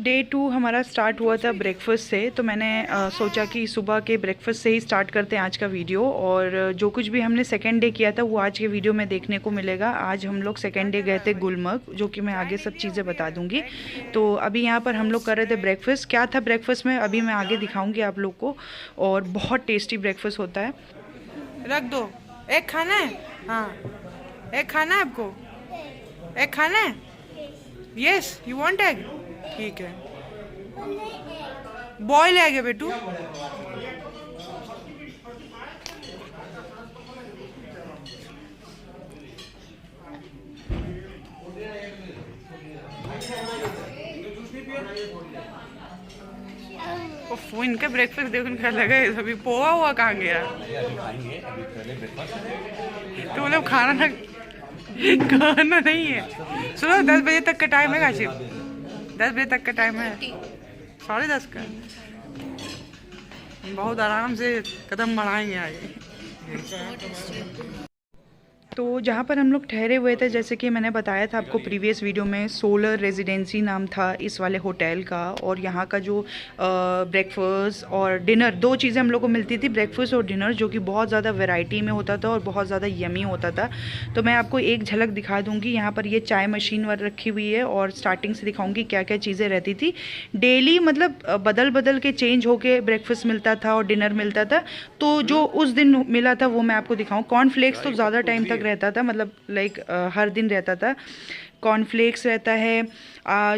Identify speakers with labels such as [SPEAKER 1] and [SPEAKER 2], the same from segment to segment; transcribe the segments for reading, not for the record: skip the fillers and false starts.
[SPEAKER 1] Day 2 हमारा start हुआ था ब्रेकफास्ट से। तो मैंने सोचा कि सुबह के ब्रेकफास्ट से ही स्टार्ट करते हैं आज का वीडियो। और जो कुछ भी हमने सेकेंड डे किया था वो आज के वीडियो में देखने को मिलेगा। आज हम लोग सेकेंड डे गए थे गुलमर्ग, जो कि मैं आगे सब चीज़ें बता दूंगी। तो अभी यहाँ पर हम लोग कर रहे थे ब्रेकफास्ट। क्या था ब्रेकफास्ट में अभी मैं आगे दिखाऊँगी आप लोग को। और बहुत टेस्टी ब्रेकफास्ट होता है।
[SPEAKER 2] रख दो। एक खाना है? हाँ, एक खाना है आपको? एक खाना है? Yes, you want egg? ठीक है, बॉयल एग है बेटू। वो इनका ब्रेकफास्ट देखो, इनका लगा है अभी पोहा हुआ कहाँ गया। तो मतलब खाना ना, खाना नहीं है। सुनो, 10 बजे तक का टाइम है काशिफ, 10 बजे तक का टाइम है, 10:30 का। बहुत आराम से कदम बढ़ाएंगे आगे।
[SPEAKER 1] तो जहाँ पर हम लोग ठहरे हुए थे, जैसे कि मैंने बताया था आपको प्रीवियस वीडियो में, सोलर रेजिडेंसी नाम था इस वाले होटल का। और यहाँ का जो ब्रेकफास्ट और डिनर, दो चीज़ें हम लोग को मिलती थी, ब्रेकफास्ट और डिनर, जो कि बहुत ज़्यादा वैरायटी में होता था और बहुत ज़्यादा यमी होता था। तो मैं आपको एक झलक दिखा दूँगी। यहाँ पर ये चाय मशीन वर रखी हुई है और स्टार्टिंग से दिखाऊँगी क्या क्या चीज़ें रहती थी डेली। मतलब बदल बदल के चेंज होके ब्रेकफास्ट मिलता था और डिनर मिलता था। तो जो उस दिन मिला था वो मैं आपको दिखाऊँ। कॉर्नफ्लेक्स तो ज़्यादा टाइम तक रहता था, मतलब लाइक हर दिन रहता था। कॉर्नफ्लेक्स रहता है,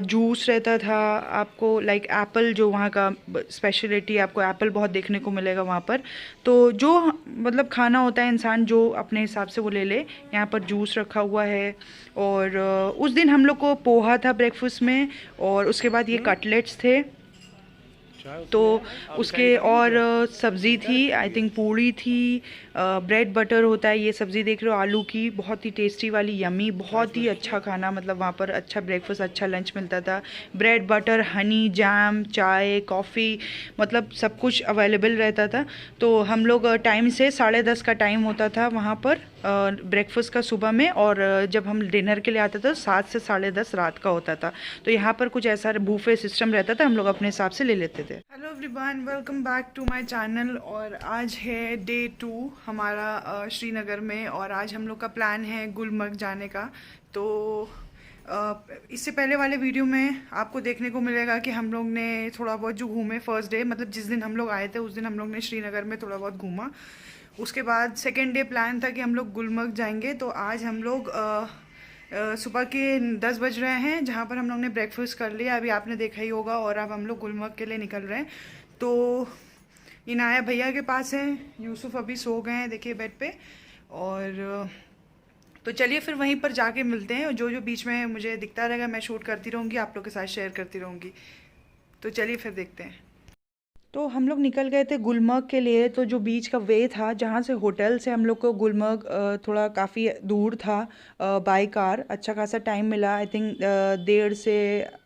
[SPEAKER 1] जूस रहता था आपको, लाइक एप्पल, जो वहाँ का स्पेशलिटी, आपको एप्पल बहुत देखने को मिलेगा वहाँ पर। तो जो मतलब खाना होता है इंसान जो अपने हिसाब से वो ले ले। यहाँ पर जूस रखा हुआ है। और उस दिन हम लोग को पोहा था ब्रेकफास्ट में, और उसके बाद ये कटलेट्स थे। तो उसके और सब्ज़ी थी, आई थिंक पूड़ी थी, ब्रेड बटर होता है, ये सब्ज़ी देख रहे हो आलू की, बहुत ही टेस्टी वाली, यमी, बहुत ही अच्छा खाना। मतलब वहाँ पर अच्छा ब्रेकफास्ट, अच्छा लंच मिलता था। ब्रेड बटर, हनी, जैम, चाय, कॉफ़ी, मतलब सब कुछ अवेलेबल रहता था। तो हम लोग टाइम से 10:30 का टाइम होता था वहाँ पर ब्रेकफास्ट का सुबह में। और जब हम डिनर के लिए आते थे 7 से 10:30 रात का होता था। तो यहाँ पर कुछ ऐसा बूफे सिस्टम रहता था, हम लोग अपने हिसाब से ले लेते थे।
[SPEAKER 2] Hello everyone, welcome back to my channel. और आज है डे 2 हमारा श्रीनगर में, और आज हम लोग का प्लान है गुलमर्ग जाने का। तो इससे पहले वाले वीडियो में आपको देखने को मिलेगा कि हम लोग ने थोड़ा बहुत जो घूमे फर्स्ट डे, मतलब जिस दिन हम लोग आए थे उस दिन हम लोग ने श्रीनगर में थोड़ा बहुत घूमा। उसके बाद सेकेंड डे प्लान था कि हम लोग गुलमर्ग जाएंगे। तो आज हम लोग सुबह के 10 बज रहे हैं, जहाँ पर हम लोग ने ब्रेकफास्ट कर लिया, अभी आपने देखा ही होगा। और अब हम लोग गुलमर्ग के लिए निकल रहे हैं। तो इनाया भैया के पास है, यूसुफ अभी सो गए हैं, देखिए बेड पे। और तो चलिए फिर वहीं पर जाके मिलते हैं। जो जो बीच में मुझे दिखता रहेगा मैं शूट करती रहूँगी, आप लोग के साथ शेयर करती रहूँगी। तो चलिए फिर देखते हैं।
[SPEAKER 1] तो हम लोग निकल गए थे गुलमर्ग के लिए। तो जो बीच का वे था, जहाँ से होटल से हम लोग को गुलमर्ग थोड़ा काफ़ी दूर था बाय कार। अच्छा खासा टाइम मिला, आई थिंक 2 से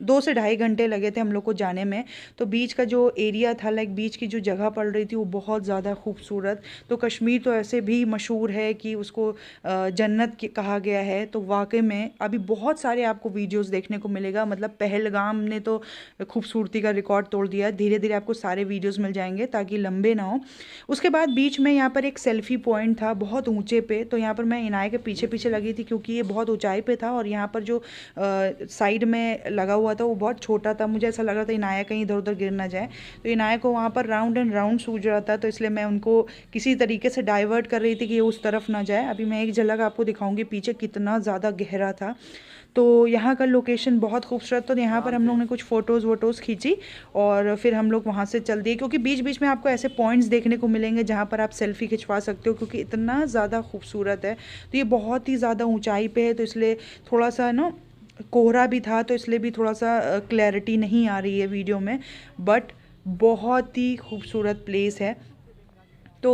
[SPEAKER 1] 2.5 घंटे लगे थे हम लोग को जाने में। तो बीच का जो एरिया था, लाइक बीच की जो जगह पड़ रही थी, वो बहुत ज़्यादा खूबसूरत। तो कश्मीर तो ऐसे भी मशहूर है कि उसको जन्नत कहा गया है। तो वाकई में अभी बहुत सारे आपको वीडियोज़ देखने को मिलेगा। मतलब पहलगाम ने तो खूबसूरती का रिकॉर्ड तोड़ दिया। धीरे धीरे आपको सारे वीडियोस मिल जाएंगे ताकि लंबे ना हो। उसके बाद बीच में यहाँ पर एक सेल्फी पॉइंट था बहुत ऊंचे पे। तो यहाँ पर मैं इनाया के पीछे पीछे लगी थी, क्योंकि ये बहुत ऊंचाई पे था। और यहाँ पर जो साइड में लगा हुआ था वो बहुत छोटा था। मुझे ऐसा लग रहा था इनाया कहीं इधर उधर गिर ना जाए। तो इनाया को वहाँ पर राउंड एंड राउंड सूझ रहा था, तो इसलिए मैं उनको किसी तरीके से डाइवर्ट कर रही थी कि ये उस तरफ ना जाए। अभी मैं एक झलक आपको दिखाऊंगी पीछे कितना ज़्यादा गहरा था। तो यहाँ का लोकेशन बहुत खूबसूरत। तो यहाँ पर हम लोग ने कुछ फ़ोटोज़ वोटोज़ खींची और फिर हम लोग वहाँ से चल दिए, क्योंकि बीच बीच में आपको ऐसे पॉइंट्स देखने को मिलेंगे जहाँ पर आप सेल्फ़ी खिंचवा सकते हो, क्योंकि इतना ज़्यादा खूबसूरत है। तो ये बहुत ही ज़्यादा ऊंचाई पे है, तो इसलिए थोड़ा सा ना कोहरा भी था, तो इसलिए भी थोड़ा सा क्लैरिटी नहीं आ रही है वीडियो में। बट बहुत ही खूबसूरत प्लेस है। तो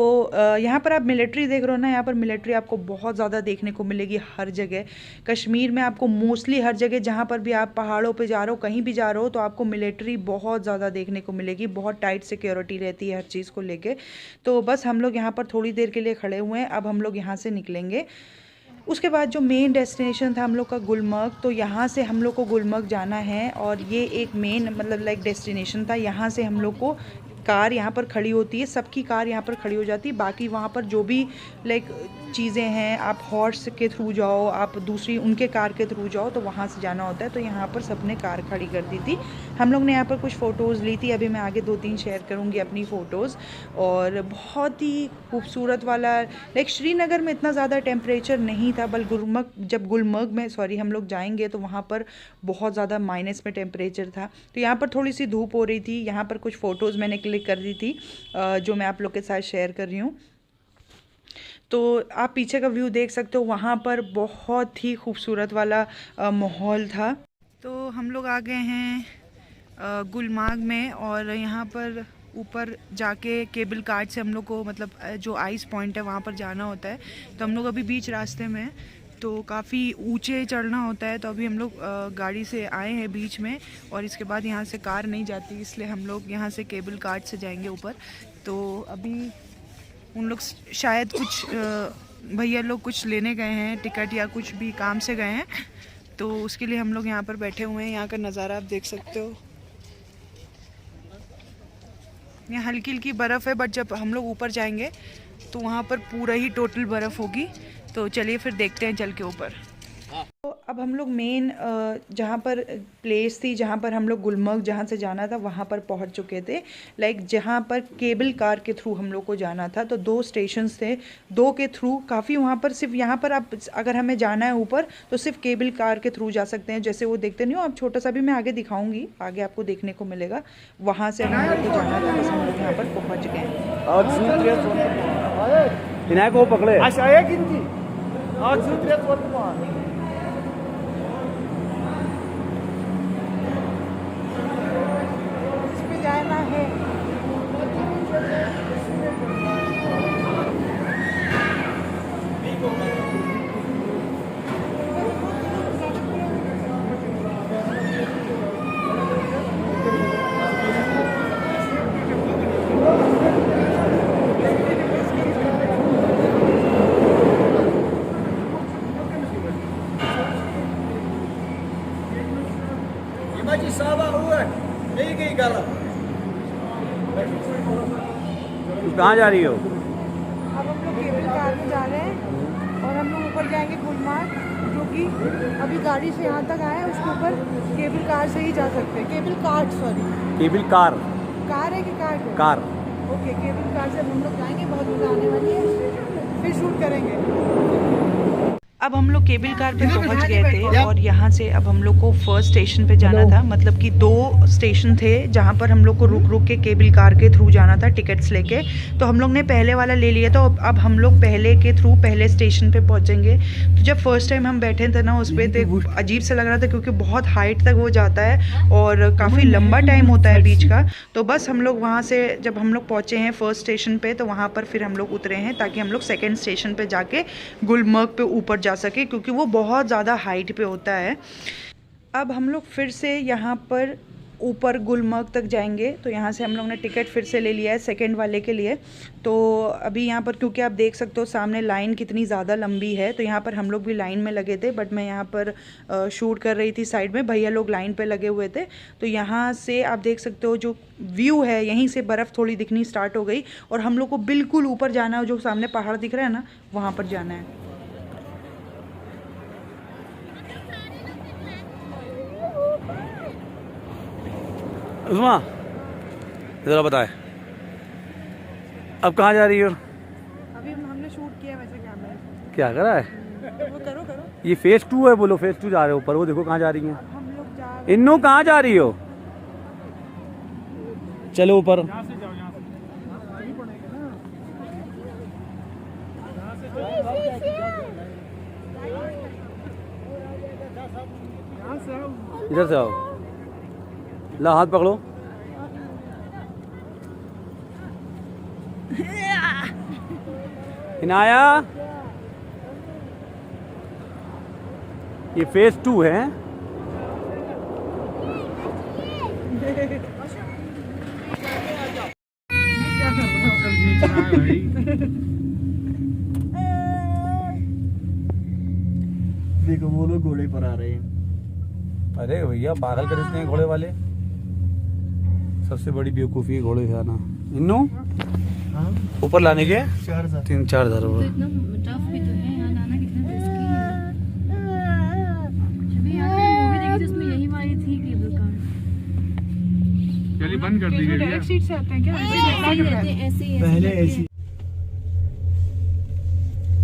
[SPEAKER 1] यहाँ पर आप मिलिट्री देख रहे हो ना, यहाँ पर मिलिट्री आपको बहुत ज़्यादा देखने को मिलेगी हर जगह। कश्मीर में आपको मोस्टली हर जगह, जहाँ पर भी आप पहाड़ों पे जा रहे हो, कहीं भी जा रहे हो, तो आपको मिलिट्री बहुत ज़्यादा देखने को मिलेगी। बहुत टाइट सिक्योरिटी रहती है हर चीज़ को लेके। तो बस हम लोग यहाँ पर थोड़ी देर के लिए खड़े हुए हैं, अब हम लोग यहाँ से निकलेंगे। उसके बाद जो मेन डेस्टिनेशन था हम लोग का गुलमर्ग, तो यहाँ से हम लोग को गुलमर्ग जाना है और ये एक मेन मतलब लाइक डेस्टिनेशन था। यहाँ से हम लोग को कार यहाँ पर खड़ी होती है, सबकी कार यहाँ पर खड़ी हो जाती है। बाकी वहाँ पर जो भी लाइक चीज़ें हैं, आप हॉर्स के थ्रू जाओ, आप दूसरी उनके कार के थ्रू जाओ, तो वहाँ से जाना होता है। तो यहाँ पर सबने कार खड़ी कर दी थी। हम लोग ने यहाँ पर कुछ फ़ोटोज़ ली थी, अभी मैं आगे 2-3 शेयर करूँगी अपनी फ़ोटोज़। और बहुत ही खूबसूरत वाला लाइक श्रीनगर में इतना ज़्यादा टेम्परेचर नहीं था, बल गुलमर्ग में सॉरी हम लोग जाएंगे तो वहाँ पर बहुत ज़्यादा माइनस में टेम्परेचर था। तो यहाँ पर थोड़ी सी धूप हो रही थी। यहाँ पर कुछ फ़ोटोज़ मैंने क्लिक कर दी थी जो मैं आप लोग के साथ शेयर कर रही हूँ। तो आप पीछे का व्यू देख सकते हो, वहाँ पर बहुत ही खूबसूरत वाला माहौल था।
[SPEAKER 2] तो हम लोग आ गए हैं गुलमर्ग में और यहाँ पर ऊपर जाके केबल कार्ट से हम लोग को मतलब जो आइस पॉइंट है वहाँ पर जाना होता है। तो हम लोग अभी बीच रास्ते में, तो काफ़ी ऊंचे चढ़ना होता है। तो अभी हम लोग गाड़ी से आए हैं बीच में और इसके बाद यहाँ से कार नहीं जाती, इसलिए हम लोग यहाँ से केबल कार्ट से जाएंगे ऊपर। तो अभी उन लोग शायद कुछ भैया लोग कुछ लेने गए हैं, टिकट या कुछ भी काम से गए हैं, तो उसके लिए हम लोग यहाँ पर बैठे हुए हैं। यहाँ का नज़ारा आप देख सकते हो, यहाँ हल्की हल्की बर्फ़ है, बट जब हम लोग ऊपर जाएंगे तो वहाँ पर पूरा ही टोटल बर्फ़ होगी। तो चलिए फिर देखते हैं चल के ऊपर।
[SPEAKER 1] तो अब हम लोग मेन जहाँ पर प्लेस थी, जहाँ पर हम लोग गुलमर्ग जहाँ से जाना था वहाँ पर पहुँच चुके थे। लाइक जहाँ पर केबल कार के थ्रू हम लोग को जाना था, तो 2 स्टेशंस थे, 2 के थ्रू काफ़ी वहाँ पर सिर्फ यहाँ पर आप अगर हमें जाना है ऊपर तो सिर्फ केबल कार के थ्रू जा सकते हैं। जैसे वो देखते नहीं हो आप, छोटा सा भी मैं आगे दिखाऊंगी, आगे आपको देखने को मिलेगा। वहाँ से हम लोग को जाना था, बस हम लोग यहाँ पर पहुँच गए।
[SPEAKER 3] पकड़े
[SPEAKER 2] जाना है।
[SPEAKER 3] कहाँ जा रही हो?
[SPEAKER 2] अब हम लोग केबल कार में जा रहे हैं और हम लोग ऊपर जाएंगे गुलमर्ग, जो कि अभी गाड़ी से यहाँ तक आए हैं, उसके ऊपर केबल कार से ही जा सकते हैं। Cable cart, sorry
[SPEAKER 3] cable car
[SPEAKER 2] है कि कार है?
[SPEAKER 3] कार।
[SPEAKER 2] ओके, केबल कार से हम लोग जाएंगे, बहुत मज़ा आने वाली है, फिर शूट करेंगे।
[SPEAKER 1] अब हम लोग केबल कार पे पहुंच गए थे और यहाँ से अब हम लोग को फर्स्ट स्टेशन पे जाना था। मतलब कि 2 स्टेशन थे जहाँ पर हम लोग को रुक रुक के केबल कार के थ्रू जाना था टिकट्स लेके। तो हम लोग ने पहले वाला ले लिया था, अब हम लोग पहले के थ्रू पहले स्टेशन पे पहुँचेंगे। तो जब फर्स्ट टाइम हम बैठे थे ना उस पर, तो अजीब सा लग रहा था क्योंकि बहुत हाइट तक वो जाता है और काफ़ी लंबा टाइम होता है बीच का। तो बस हम लोग वहाँ से जब हम लोग पहुँचे हैं फर्स्ट स्टेशन पे, तो वहाँ पर फिर हम लोग उतरे हैं ताकि हम लोग सेकेंड स्टेशन पे जाके गुलमर्ग पे ऊपर जा सके, क्योंकि वो बहुत ज़्यादा हाइट पे होता है। अब हम लोग फिर से यहाँ पर ऊपर गुलमर्ग तक जाएंगे। तो यहाँ से हम लोग ने टिकट फिर से ले लिया है सेकंड वाले के लिए। तो अभी यहाँ पर क्योंकि आप देख सकते हो सामने लाइन कितनी ज़्यादा लंबी है, तो यहाँ पर हम लोग भी लाइन में लगे थे, बट मैं यहाँ पर शूट कर रही थी साइड में, भैया लोग लाइन पे लगे हुए थे। तो यहाँ से आप देख सकते हो जो व्यू है, यहीं से बर्फ़ थोड़ी दिखनी स्टार्ट हो गई और हम लोग को बिल्कुल ऊपर जाना है, जो सामने पहाड़ दिख रहा है ना वहाँ पर जाना है।
[SPEAKER 3] उस्मा ज़रा बताए अब कहाँ जा रही हो?
[SPEAKER 2] अभी हमने शूट किया वैसे कैमरा।
[SPEAKER 3] क्या करा है?
[SPEAKER 2] वो करो।
[SPEAKER 3] ये फेज़ 2 है, बोलो फेज़ 2 जा रहे हो ऊपर, वो देखो कहाँ जा रही हैं।
[SPEAKER 2] हम लोग जा रहे
[SPEAKER 3] इन्नू कहाँ जा रही हो? चलो ऊपर। इधर से आओ, ला हाथ पकड़ो। इनाया, ये फेज़ 2 है।
[SPEAKER 4] देखो वो लोग घोड़े पर आ रहे हैं।
[SPEAKER 3] अरे भैया पागल कर देते हैं घोड़े वाले, सबसे बड़ी बेवकूफ़ी है घोड़े से आना। इन्नू
[SPEAKER 4] हाँ
[SPEAKER 3] ऊपर लाने के
[SPEAKER 4] 4,000
[SPEAKER 3] 3-4 हज़ार
[SPEAKER 5] तो इतना टफ भी तो है यहाँ लाना, कितना रिस्की है। जब भी यहाँ की मूवी देखी जिसमें यही वाली थी केबल कार।
[SPEAKER 3] चलिए बंद कर दी गई।
[SPEAKER 2] डायरेक्ट सीट से आते हैं क्या?
[SPEAKER 5] ऐसे ही रहते हैं, ऐसे ही
[SPEAKER 4] पहले
[SPEAKER 5] करके।
[SPEAKER 4] ऐसी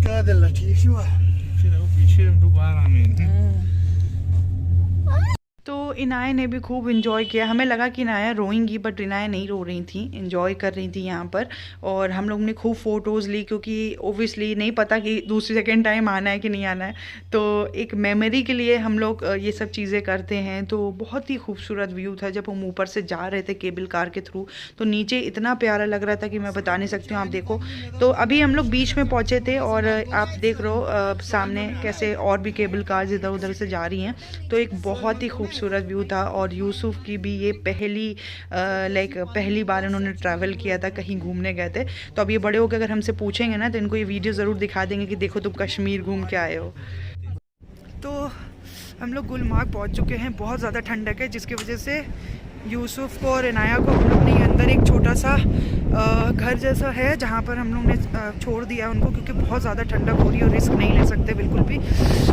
[SPEAKER 4] क्या दिल ठीक हुआ
[SPEAKER 3] पीछे दोबारा में।
[SPEAKER 1] तो इनाया ने भी खूब इन्जॉय किया। हमें लगा कि इनाया रोएंगी, बट इनाया नहीं रो रही थी, इन्जॉय कर रही थी यहाँ पर। और हम लोग ने खूब फ़ोटोज़ ली, क्योंकि ओबियसली नहीं पता कि दूसरी सेकेंड टाइम आना है कि नहीं आना है। तो एक मेमोरी के लिए हम लोग ये सब चीज़ें करते हैं। तो बहुत ही खूबसूरत व्यू था जब हम ऊपर से जा रहे थे केबल कार के थ्रू। तो नीचे इतना प्यारा लग रहा था कि मैं बता नहीं सकती हूँ, आप देखो। तो अभी हम लोग बीच में पहुँचे थे और आप देख रहे हो सामने कैसे और भी केबल कार्स इधर उधर से जा रही हैं। तो एक बहुत ही खूबसूरत व्यू था। और यूसुफ की भी ये पहली बार उन्होंने ट्रैवल किया था, कहीं घूमने गए थे। तो अब ये बड़े होकर अगर हमसे पूछेंगे ना, तो इनको ये वीडियो ज़रूर दिखा देंगे कि देखो तुम कश्मीर घूम के आए हो।
[SPEAKER 2] तो हम लोग गुलमार्ग पहुंच चुके हैं। बहुत ज़्यादा ठंडक है, जिसकी वजह से यूसुफ को और इनाया को हम लोग ने अंदर एक छोटा सा घर जैसा है जहाँ पर हम लोग ने छोड़ दिया उनको, क्योंकि बहुत ज़्यादा ठंडक हो रही है और रिस्क नहीं ले सकते बिल्कुल भी।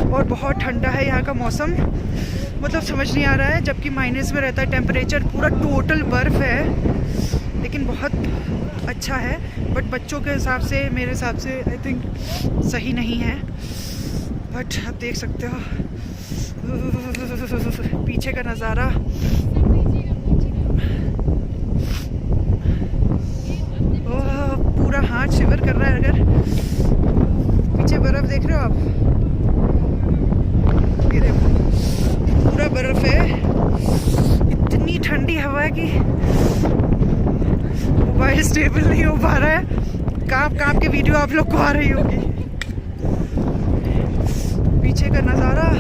[SPEAKER 2] और बहुत ठंडा है यहाँ का मौसम, मतलब समझ नहीं आ रहा है। जबकि माइनस में रहता है टेम्परेचर, पूरा टोटल बर्फ़ है, लेकिन बहुत अच्छा है। बट बच्चों के हिसाब से, मेरे हिसाब से आई थिंक सही नहीं है। बट आप देख सकते हो पीछे का नज़ारा। पूरा हाथ शिवर कर रहा है। अगर पीछे बर्फ़ देख रहे हो आप, ये देखो पूरा बर्फ़ है। इतनी ठंडी हवा है कि मोबाइल स्टेबल नहीं हो पा रहा है। कांप कांप के वीडियो आप लोग को आ रही होगी। पीछे का नज़ारा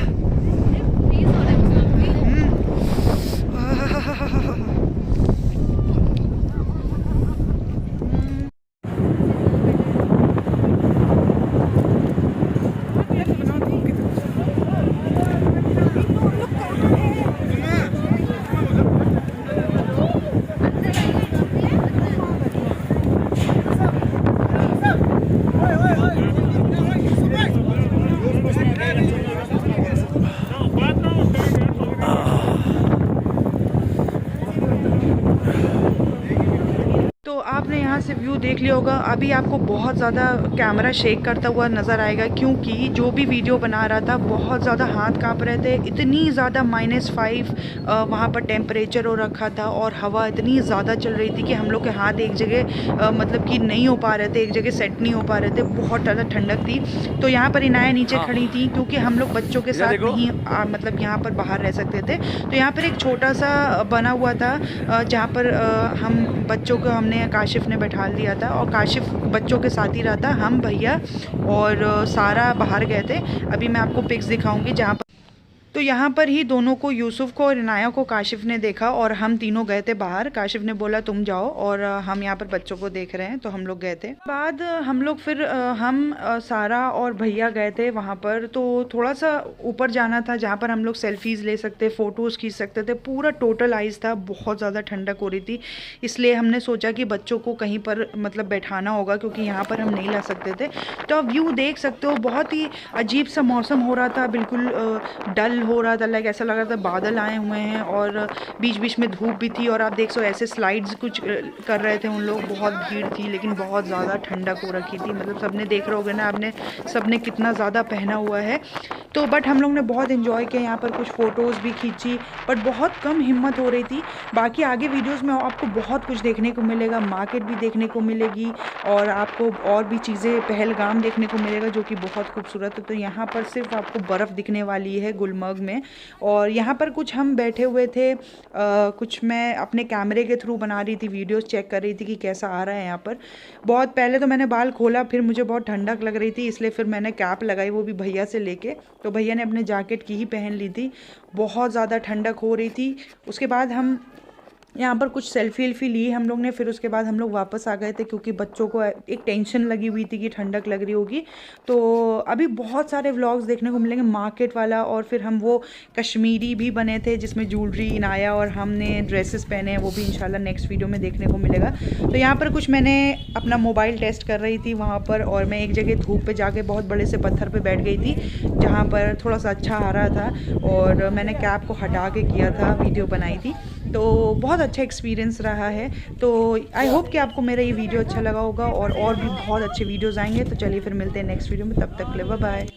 [SPEAKER 2] आपने यहाँ से व्यू देख लिया होगा। अभी आपको बहुत ज़्यादा कैमरा शेक करता हुआ नज़र आएगा, क्योंकि जो भी वीडियो बना रहा था बहुत ज़्यादा हाथ काँप रहे थे। इतनी ज़्यादा -5 वहाँ पर टेम्परेचर हो रखा था और हवा इतनी ज़्यादा चल रही थी कि हम लोग के हाथ एक जगह मतलब कि नहीं हो पा रहे थे, एक जगह सेट नहीं हो पा रहे थे। बहुत ज़्यादा ठंडक थी। तो यहाँ पर इनाया नीचे खड़ी थी, क्योंकि हम लोग बच्चों के साथ नहीं मतलब यहाँ पर बाहर रह सकते थे। तो यहाँ पर एक छोटा सा बना हुआ था जहाँ पर हम बच्चों को, हमने काशिफ ने बैठा दिया था और काशिफ बच्चों के साथ ही रहा था। हम भैया और सारा बाहर गए थे। अभी मैं आपको पिक्स दिखाऊंगी जहाँ पर, तो यहाँ पर ही दोनों को, यूसुफ को और इनाया को काशिफ ने देखा और हम तीनों गए थे बाहर। काशिफ ने बोला तुम जाओ और हम यहाँ पर बच्चों को देख रहे हैं, तो हम लोग गए थे। बाद हम लोग फिर हम सारा और भैया गए थे वहाँ पर। तो थोड़ा सा ऊपर जाना था जहाँ पर हम लोग सेल्फीज़ ले सकते, फ़ोटोज़ खींच सकते थे। पूरा टोटल आइस था, बहुत ज़्यादा ठंडक हो रही थी, इसलिए हमने सोचा कि बच्चों को कहीं पर मतलब बैठाना होगा, क्योंकि यहाँ पर हम नहीं ला सकते थे। तो आप व्यू देख सकते हो, बहुत ही अजीब सा मौसम हो रहा था, बिल्कुल डल हो रहा था, लाइक ऐसा लग रहा था बादल आए हुए हैं और बीच बीच में धूप भी थी। और आप देख सो ऐसे स्लाइड्स कुछ कर रहे थे उन लोग, बहुत भीड़ थी, लेकिन बहुत ज़्यादा ठंडक हो रखी थी। मतलब सबने देख रहे होगे ना, आपने सबने कितना ज़्यादा पहना हुआ है। तो बट हम लोग ने बहुत इन्जॉय किया, यहाँ पर कुछ फ़ोटोज़ भी खींची, बट बहुत कम हिम्मत हो रही थी। बाकी आगे वीडियोज़ में आपको बहुत कुछ देखने को मिलेगा, मार्केट भी देखने को मिलेगी और आपको और भी चीज़ें, पहलगाम देखने को मिलेगा जो कि बहुत खूबसूरत है। तो यहाँ पर सिर्फ आपको बर्फ़ दिखने वाली है गुलमर्ग में। और यहाँ पर कुछ हम बैठे हुए थे, कुछ मैं अपने कैमरे के थ्रू बना रही थी, वीडियोस चेक कर रही थी कि कैसा आ रहा है यहाँ पर। बहुत पहले तो मैंने बाल खोला, फिर मुझे बहुत ठंडक लग रही थी, इसलिए फिर मैंने कैप लगाई, वो भी भैया से लेके। तो भैया ने अपने जैकेट की ही पहन ली थी, बहुत ज़्यादा ठंडक हो रही थी। उसके बाद हम
[SPEAKER 1] यहाँ पर कुछ सेल्फी ली हम लोग ने, फिर उसके बाद हम लोग वापस आ गए थे क्योंकि बच्चों को एक टेंशन लगी हुई थी कि ठंडक लग रही होगी। तो अभी बहुत सारे व्लॉग्स देखने को मिलेंगे, मार्केट वाला, और फिर हम वो कश्मीरी भी बने थे जिसमें ज्वेलरी इनाया और हमने ड्रेसेस पहने हैं, वो भी इंशाल्लाह नेक्स्ट वीडियो में देखने को मिलेगा। तो यहाँ पर कुछ मैंने अपना मोबाइल टेस्ट कर रही थी वहाँ पर, और मैं एक जगह धूप पे जाके बहुत बड़े से पत्थर पे बैठ गई थी जहाँ पर थोड़ा सा अच्छा आ रहा था, और मैंने कैप को हटा के किया था, वीडियो बनाई थी। तो बहुत अच्छा एक्सपीरियंस रहा है। तो आई होप कि आपको मेरा ये वीडियो अच्छा लगा होगा, और भी बहुत अच्छे वीडियोज़ आएंगे। तो चलिए फिर मिलते हैं नेक्स्ट वीडियो में, तब तक के लिए बाय बाय।